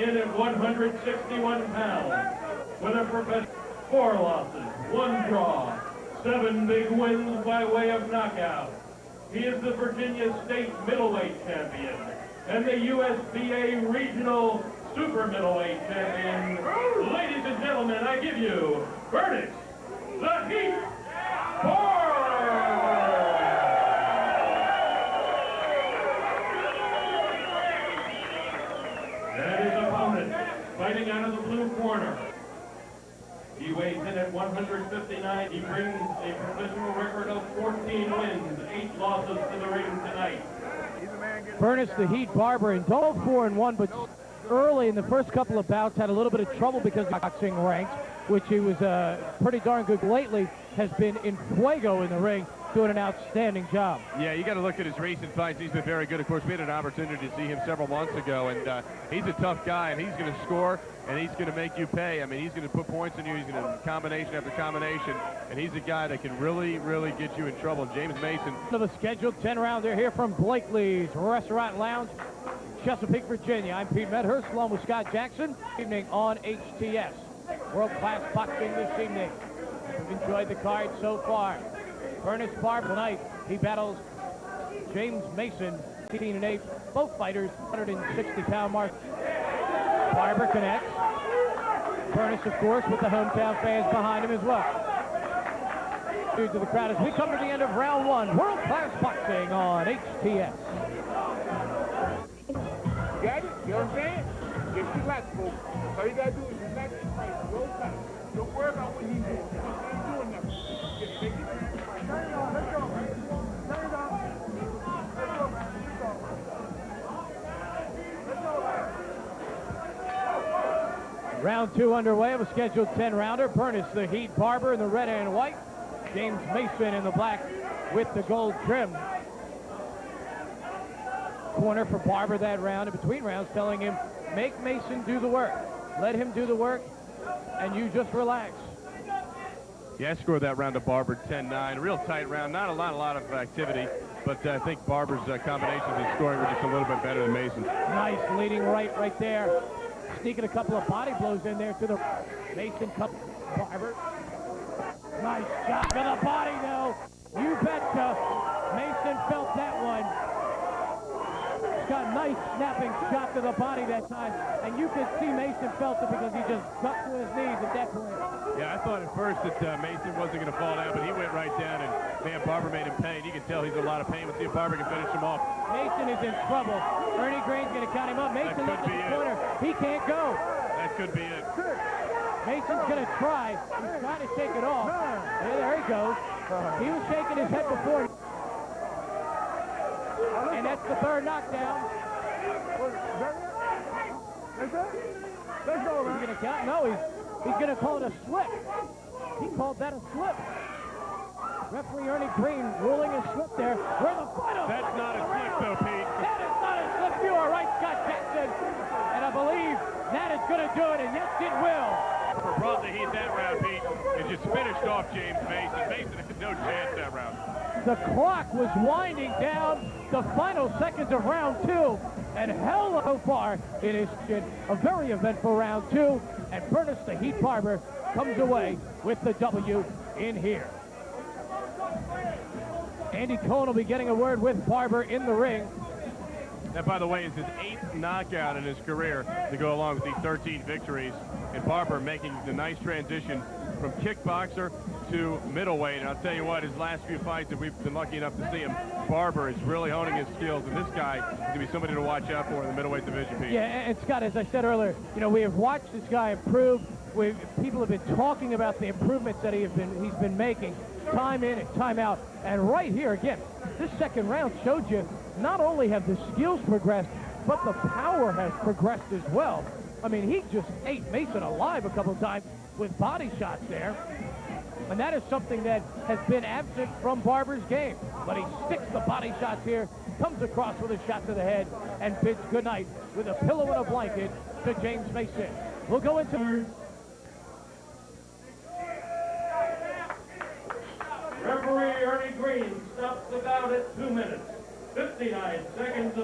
in at 161 pounds with a professional 4 losses, 1 draw, 7 big wins by way of knockout. He is the Virginia State middleweight champion and the USBA regional super middleweight champion. Ladies and gentlemen, I give you Bernice "The Heat" Barber! And his opponent, fighting out of the blue corner. He weighs in at 159. He brings a professional record of 14 wins, 8 losses to the ring tonight. Bernice "The Heat" Barber indulged 4-1, but early in the first couple of bouts had a little bit of trouble because of boxing ranks, which he was pretty darn good lately, has been in fuego in the ring, doing an outstanding job. Yeah, you got to look at his recent fights. He's been very good. Of course, we had an opportunity to see him several months ago, and he's a tough guy, and he's going to score, and he's going to make you pay. I mean, he's going to put points on you. He's going to combination after combination, and he's a guy that can really, really get you in trouble. James Mason. To the scheduled 10-rounder here from Blakely's Restaurant Lounge, Chesapeake, Virginia. I'm Pete Medhurst, along with Scott Jackson. Evening on HTS. World-class boxing this evening. We've enjoyed the card so far. Bernice Barber tonight, he battles James Mason, 18-8. Both fighters, 160-pound mark. Barber connects. Bernice, of course, with the hometown fans behind him as well. To the crowd as we come to the end of round 1. World-class boxing on HTS. Got it? You know what I'm saying? Just relax, folks. All you gotta do is relax and fight. Roll tight. Don't worry about what he's doing. He's not doing nothing. Just take it. Turn it on. Let's go. Turn it on. Let's go, man. Let's go. Round 2 underway of a scheduled 10-rounder. Bernice "The Heat" Barber in the red and white. James Mason in the black with the gold trim. Corner for Barber that round, in between rounds, telling him, make Mason do the work. Let him do the work, and you just relax. Yeah, I scored that round to Barber 10-9. Real tight round. Not a lot of activity, but I think Barber's combinations and scoring were just a little bit better than Mason's. Nice leading right there. Sneaking a couple of body blows in there to the Mason cup. Barber. Nice shot to the body, though. You betcha. Mason felt that one. Got a nice snapping shot to the body that time, and you could see Mason felt it because he just ducked to his knees at that point. Yeah, I thought at first that Mason wasn't going to fall down, but he went right down, and man, Barber made him pay. You can tell he's in a lot of pain. We'll see if Barber can finish him off. Mason is in trouble. Ernie Green's going to count him up. Mason looks at the corner. He can't go. That could be it. Mason's going to try. He's trying to shake it off. Yeah, there he goes. He was shaking his head before. And that's the 3rd knockdown. Let's go, man. He's going to count. No, he's going to call it a slip. He called that a slip. Referee Ernie Green ruling a slip there. Where the final. That's not a slip, though, Pete. That is not a slip. You are right, Scott Jackson. And I believe that is going to do it, and yes, it will. Brought the heat that round, Pete, and just finished off James Mason. Mason had no chance that round. The clock was winding down the final seconds of round 2, and hell so far it has been a very eventful round 2, and Bernice "The Heat" Barber comes away with the W in here. Andy Cohen will be getting a word with Barber in the ring. That, by the way, is his 8th knockout in his career to go along with the 13 victories. And Barber making the nice transition from kickboxer to middleweight. And I'll tell you what, his last few fights that we've been lucky enough to see him, Barber is really honing his skills. And this guy is going to be somebody to watch out for in the middleweight division, Pete. Yeah, and Scott, as I said earlier, you know, we have watched this guy improve. People have been talking about the improvements that he's been making time in and time out. And right here, again, this 2nd round showed you not only have the skills progressed, but the power has progressed as well. I mean, he just ate Mason alive a couple of times with body shots there. And that is something that has been absent from Barber's game. But he sticks the body shots here, comes across with a shot to the head, and bids goodnight with a pillow and a blanket to James Mason. We'll go into... Referee Ernie Green stops the bout at 2 minutes, 59 seconds.